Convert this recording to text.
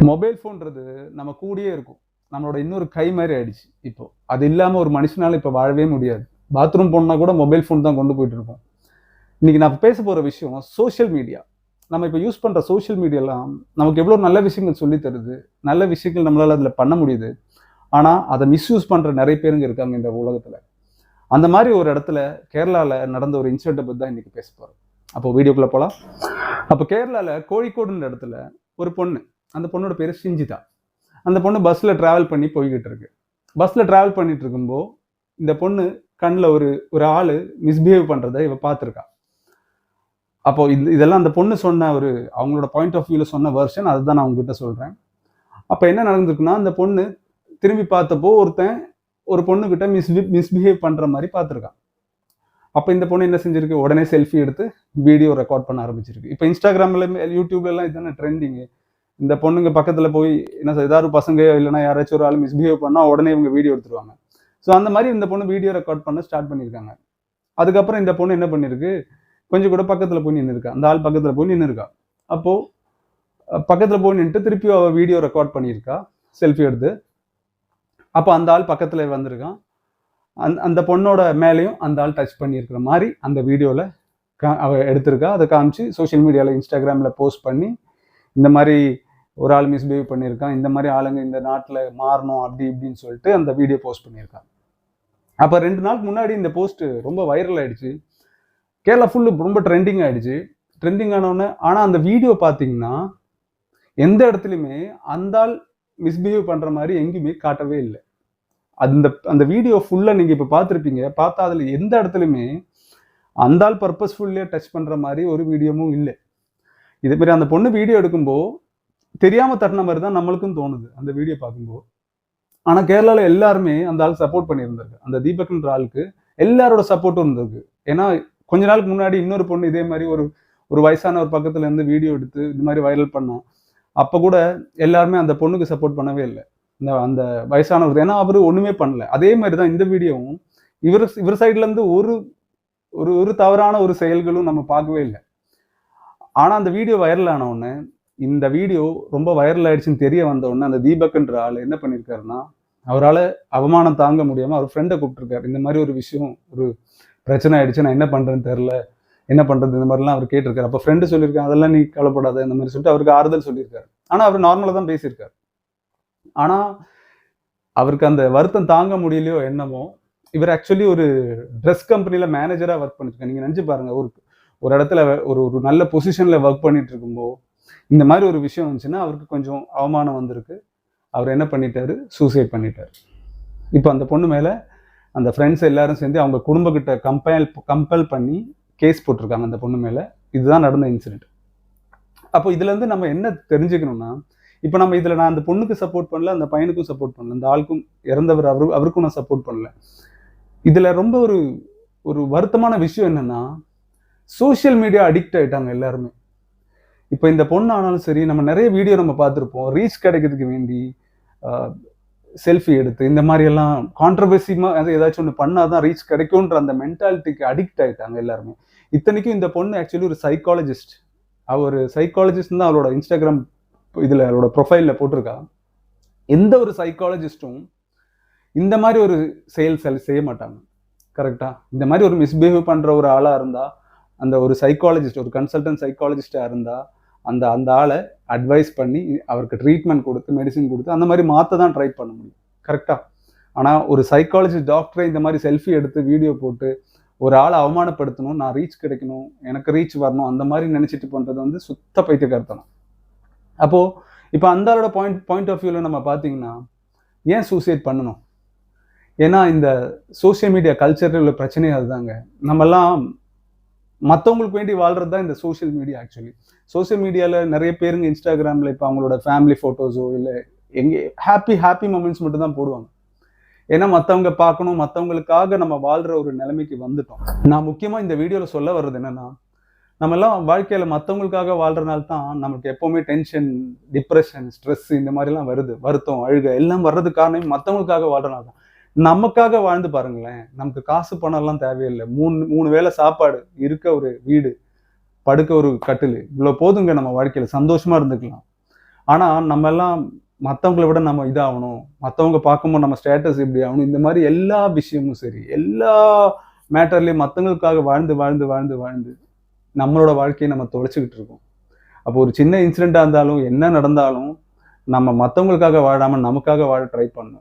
Mobile ஃபோன்றது நம்ம கூடயே இருக்கும். நம்மளோட இன்னொரு கை மாரி ஆயிடுச்சு இப்போ. அது இல்லாம ஒரு மனுஷனால இப்ப வாழவே முடியாது. பாத்ரூம் போணும்னா கூட மொபைல் ஃபோன் தான் கொண்டு போயிட்டு இருக்கோம். இன்னைக்கு நான் பேச போற விஷயம் சோசியல் மீடியா. நம்ம இப்ப யூஸ் பண்ற சோசியல் மீடியாலாம் நமக்கு எவ்வளோ நல்ல விஷயங்கள் சொல்லி தருது. நல்ல விஷயங்கள் நம்மளால அதுல பண்ண முடியுது. ஆனா, அத மிஸ்யூஸ் பண்ற நெறைய பேருங்க இருக்காங்க இந்த உலகத்துல. அந்த மாரி ஒரு இடத்துல கேரளால நடந்த ஒரு இன்சிடென்ட்ட பத்தி தான் இன்னைக்கு பேச போறோம். அப்போ வீடியோக்குள்ள போலாம். அப்ப கேரளால கோழிக்கோடுன்ற இடத்துல ஒரு பொண்ணு. அந்த பொண்ணோட பேரு சிஞ்சிதா. அந்த பொண்ணு பஸ்ல டிராவல் பண்ணி போய்கிட்டு இருக்கு. பஸ்ல டிராவல் பண்ணிட்டு இருக்கும்போ, இந்த பொண்ணு கண்ல ஒரு ஒரு ஆளு மிஸ்பிஹேவ் பண்றத இவ பார்த்திருக்கா. அப்போ இதெல்லாம் அந்த பொண்ணு சொன்ன ஒரு அவங்களோட பாயிண்ட் ஆஃப் வியூல சொன்ன வெர்ஷன் அதுதான் நான் உங்ககிட்ட சொல்றேன். அப்ப என்ன நடந்திருக்குன்னா, அந்த பொண்ணு திரும்பி பார்த்தப்போ ஒருத்தன் ஒரு பொண்ணுகிட்ட மிஸ்பிஹேவ் பண்ற மாரி பார்த்திருக்கான். அப்ப இந்த பொண்ணு என்ன செஞ்சிருக்கு? உடனே செல்ஃபி எடுத்து வீடியோ ரெக்கார்ட் பண்ண ஆரம்பிச்சிருக்கு. இப்ப Instagramல, YouTubeல எல்லாம் இதானே ட்ரெண்டிங். இந்த பொண்ணுங்க பக்கத்துல போய் என்ன ஏதாவது பசங்க இல்லைன்னா யாராச்சும் ஒரு ஆள் மிஸ்பிஹேவ் பண்ணா உடனே இவங்க வீடியோ எடுத்துருவாங்க. ஸோ அந்த மாதிரி இந்த பொண்ணு வீடியோ ரெக்கார்ட் பண்ண ஸ்டார்ட் பண்ணியிருக்காங்க. அதுக்கப்புறம் இந்த பொண்ணு என்ன பண்ணிருக்கு? கொஞ்சம் கூட பக்கத்துல போய் நின்று இருக்கா. அந்த ஆள் பக்கத்துல போய் நின்று இருக்கா. அப்போ பக்கத்துல போய் நின்றுட்டு திருப்பி அவ வீடியோ ரெக்கார்ட் பண்ணியிருக்கா செல்ஃபி எடுத்து. அப்போ அந்த ஆள் பக்கத்துல வந்திருக்கான். அந்த பொண்ணோட மேலேயும் அந்த ஆள் டச் பண்ணியிருக்கிற மாதிரி அந்த வீடியோல அவ எடுத்திருக்கா. அதை காமிச்சு சோசியல் மீடியால Instagramல போஸ்ட் பண்ணி இந்த மாதிரி ஒரு ஆள் மிஸ்பிஹேவ் பண்ணியிருக்கான், இந்த மாதிரி ஆளுங்க இந்த நாட்டில் மாறணும் அப்படி இப்படின்னு சொல்லிட்டு அந்த வீடியோ போஸ்ட் பண்ணியிருக்காங்க. அப்போ 2 நாளுக்கு முன்னாடி இந்த போஸ்ட் ரொம்ப வைரல் ஆயிடுச்சு. கேரளா ஃபுல்லு ரொம்ப ட்ரெண்டிங் ஆயிடுச்சு. ட்ரெண்டிங் ஆனவுடனே ஆனால் அந்த வீடியோ பார்த்தீங்கன்னா எந்த இடத்துலையுமே அந்த ஆள் மிஸ்பிஹேவ் பண்ணுற மாதிரி எங்கேயுமே காட்டவே இல்லை. அந்த அந்த வீடியோ ஃபுல்லாக நீங்கள் இப்போ பார்த்துருப்பீங்க. பார்த்தா அதில் எந்த இடத்துலையுமே அந்த ஆள் பர்பஸ்ஃபுல்லியே டச் பண்ணுற மாதிரி ஒரு வீடியோவும் இல்லை. இதே மாதிரி அந்த பொண்ணு வீடியோ எடுக்கும்போது தெரியாம தட்டின மாதிரி தான் நம்மளுக்கும் தோணுது அந்த வீடியோ பார்க்கும்போது. ஆனா கேரளால எல்லாருமே அந்த ஆள் சப்போர்ட் பண்ணியிருந்திருக்கு. அந்த தீபக்ன்ற ஆளுக்கு எல்லாரோட சப்போர்ட்டும் இருந்திருக்கு. ஏன்னா கொஞ்ச நாளுக்கு முன்னாடி இன்னொரு பொண்ணு இதே மாதிரி ஒரு ஒரு வயசான ஒரு பக்கத்துல இருந்து வீடியோ எடுத்து இது மாதிரி வைரல் பண்ணோம். அப்ப கூட எல்லாருமே அந்த பொண்ணுக்கு சப்போர்ட் பண்ணவே இல்லை. இந்த அந்த வயசானவர் ஏன்னா அவரு ஒண்ணுமே பண்ணல. அதே மாதிரி தான் இந்த வீடியோவும் இவர் சைட்ல இருந்து ஒரு ஒரு ஒரு தவறான ஒரு செயல்களும் நம்ம பார்க்கவே இல்லை. ஆனா அந்த வீடியோ வைரல் ஆன உடனே இந்த வீடியோ ரொம்ப வைரல் ஆயிடுச்சுன்னு தெரிய வந்த உடனே அந்த தீபக்ன்ற ஆள் என்ன பண்ணியிருக்காருன்னா, அவரால் அவமானம் தாங்க முடியாம அவர் ஃப்ரெண்டை கூப்பிட்டுருக்காரு. இந்த மாதிரி ஒரு விஷயம் ஒரு பிரச்சனை ஆயிடுச்சு, நான் என்ன பண்றேன்னு தெரியல, என்ன பண்றது இந்த மாதிரிலாம் அவர் கேட்டிருக்காரு. அப்போ ஃப்ரெண்டு சொல்லியிருக்காரு, அதெல்லாம் நீ கவலைப்படாத இந்த மாதிரி சொல்லிட்டு அவருக்கு ஆறுதல் சொல்லியிருக்காரு. ஆனா அவர் நார்மலா தான் பேசியிருக்காரு. ஆனா அவருக்கு அந்த வருத்தம் தாங்க முடியலையோ என்னமோ, இவர் ஆக்சுவலி ஒரு ட்ரெஸ் கம்பெனில மேனேஜரா ஒர்க் பண்ணிருக்காரு. நீங்க நினைச்சு பாருங்க, ஒரு ஒரு இடத்துல ஒரு ஒரு நல்ல பொசிஷன்ல ஒர்க் பண்ணிட்டு இருக்கும்போது இந்த மாதிரி ஒரு விஷயம் வந்துச்சுன்னா அவருக்கு கொஞ்சம் அவமானம் வந்திருக்கு. அவர் என்ன பண்ணிட்டாரு? சூசைட் பண்ணிட்டாரு. இப்போ அந்த பொண்ணு மேல அந்த ஃப்ரெண்ட்ஸ் எல்லாரும் சேர்ந்து அவங்க குடும்பக்கிட்ட கம்பல் பண்ணி கேஸ் போட்டிருக்காங்க அந்த பொண்ணு மேல. இதுதான் நடந்த இன்சிடென்ட். அப்போ இதுல இருந்து நம்ம என்ன தெரிஞ்சுக்கணும்னா, இப்போ நம்ம இதுல நான் அந்த பொண்ணுக்கு சப்போர்ட் பண்ணல, அந்த பையனுக்கும் சப்போர்ட் பண்ணல, அந்த ஆளுக்கும் இறந்தவர் அவருக்கும் நான் சப்போர்ட் பண்ணல. இதுல ரொம்ப ஒரு ஒரு வருத்தமான விஷயம் என்னன்னா, சோசியல் மீடியா அடிக்ட் ஆயிட்டாங்க எல்லாருமே. இப்போ இந்த பொண்ணு ஆனாலும் சரி, நம்ம நிறைய வீடியோ நம்ம பார்த்துருப்போம். ரீச் கிடைக்கிறதுக்கு வேண்டி செல்ஃபி எடுத்து இந்த மாதிரி எல்லாம் கான்ட்ரவர்சிமா அது ஏதாச்சும் ஒன்று பண்ணாதான் ரீச் கிடைக்கும்ன்ற அந்த மென்டாலிட்டிக்கு அடிக்ட் ஆயிட்டாங்க எல்லாருமே. இத்தனைக்கும் இந்த பொண்ணு ஆக்சுவலி ஒரு சைக்காலஜிஸ்ட். அவர் சைக்காலஜிஸ்ட் தான் அவளோட இன்ஸ்டாகிராம் இதுல அவளோட ப்ரொஃபைல்ல போட்டிருக்கா. எந்த ஒரு சைக்காலஜிஸ்டும் இந்த மாதிரி ஒரு செயல் செய்ய மாட்டாங்க. கரெக்டா? இந்த மாதிரி ஒரு மிஸ்பிஹேவ் பண்ற ஒரு ஆளா இருந்தா, அந்த ஒரு சைக்காலஜிஸ்ட் ஒரு கன்சல்டன்ட் சைக்காலஜிஸ்டா இருந்தா அந்த அந்த ஆளை அட்வைஸ் பண்ணி அவருக்கு ட்ரீட்மெண்ட் கொடுத்து மெடிசின் கொடுத்து அந்த மாதிரி மாற்ற தான் ட்ரை பண்ண முடியும். கரெக்டா? ஆனால் ஒரு சைக்காலஜிஸ்ட் டாக்டரை இந்த மாதிரி செல்ஃபி எடுத்து வீடியோ போட்டு ஒரு ஆளை அவமானப்படுத்தணும், நான் ரீச் கிடைக்கணும், எனக்கு ரீச் வரணும் அந்த மாதிரி நினைச்சிட்டு பண்றது வந்து சுத்த பைத்தியக்காரத்தனம். அப்போ இப்போ அந்த ஆளோட பாயிண்ட் ஆஃப் வியூல நம்ம பார்த்தீங்கன்னா ஏன் சூசைட் பண்ணணும்? ஏன்னா இந்த சோசியல் மீடியா கல்ச்சரில் உள்ள பிரச்சனையே அதுதாங்க. நம்மெல்லாம் மற்றவங்களுக்கு வேண்டி வாழ்றது தான் இந்த சோசியல் மீடியா. ஆக்சுவலி சோசியல் மீடியாவில் நிறைய பேருங்க இன்ஸ்டாகிராமில் இப்போ அவங்களோட ஃபேமிலி ஃபோட்டோஸோ இல்லை எங்கே ஹாப்பி மொமெண்ட்ஸ் மட்டும் தான் போடுவாங்க. ஏன்னா மற்றவங்க பார்க்கணும், மற்றவங்களுக்காக நம்ம வாழ்கிற ஒரு நிலைமைக்கு வந்துட்டோம். நான் முக்கியமாக இந்த வீடியோவில் சொல்ல வர்றது என்னென்னா, நம்ம எல்லாம் வாழ்க்கையில் மற்றவங்களுக்காக வாழ்கிறனால தான் நமக்கு எப்போவுமே டென்ஷன், டிப்ரெஷன், ஸ்ட்ரெஸ் இந்த மாதிரிலாம் வருது. வருத்தம், அழுகை எல்லாம் வர்றதுக்கு காரணம் மற்றவங்களுக்காக வாழ்கிறனால தான். நமக்காக வாழ்ந்து பாருங்களேன். நமக்கு காசு பணம் எல்லாம் தேவையில்லை. மூணு வேளை சாப்பாடு, இருக்க ஒரு வீடு, படுக்க ஒரு கட்டில், இவ்வளோ போதுங்க நம்ம வாழ்க்கையில சந்தோஷமா இருந்துக்கலாம். ஆனால் நம்ம எல்லாம் மற்றவங்களை விட நம்ம இதாகணும், மற்றவங்க பார்க்கும்போது நம்ம ஸ்டேட்டஸ் இப்படி ஆகணும், இந்த மாதிரி எல்லா விஷயமும் சரி, எல்லா மேட்டர்லேயும் மற்றவங்களுக்காக வாழ்ந்து வாழ்ந்து வாழ்ந்து வாழ்ந்து நம்மளோட வாழ்க்கையை நம்ம தொலைச்சிக்கிட்டு இருக்கோம். அப்போ ஒரு சின்ன இன்சிடெண்ட்டாக இருந்தாலும் என்ன நடந்தாலும் நம்ம மற்றவங்களுக்காக வாழாமல் நமக்காக வாழ ட்ரை பண்ணணும்.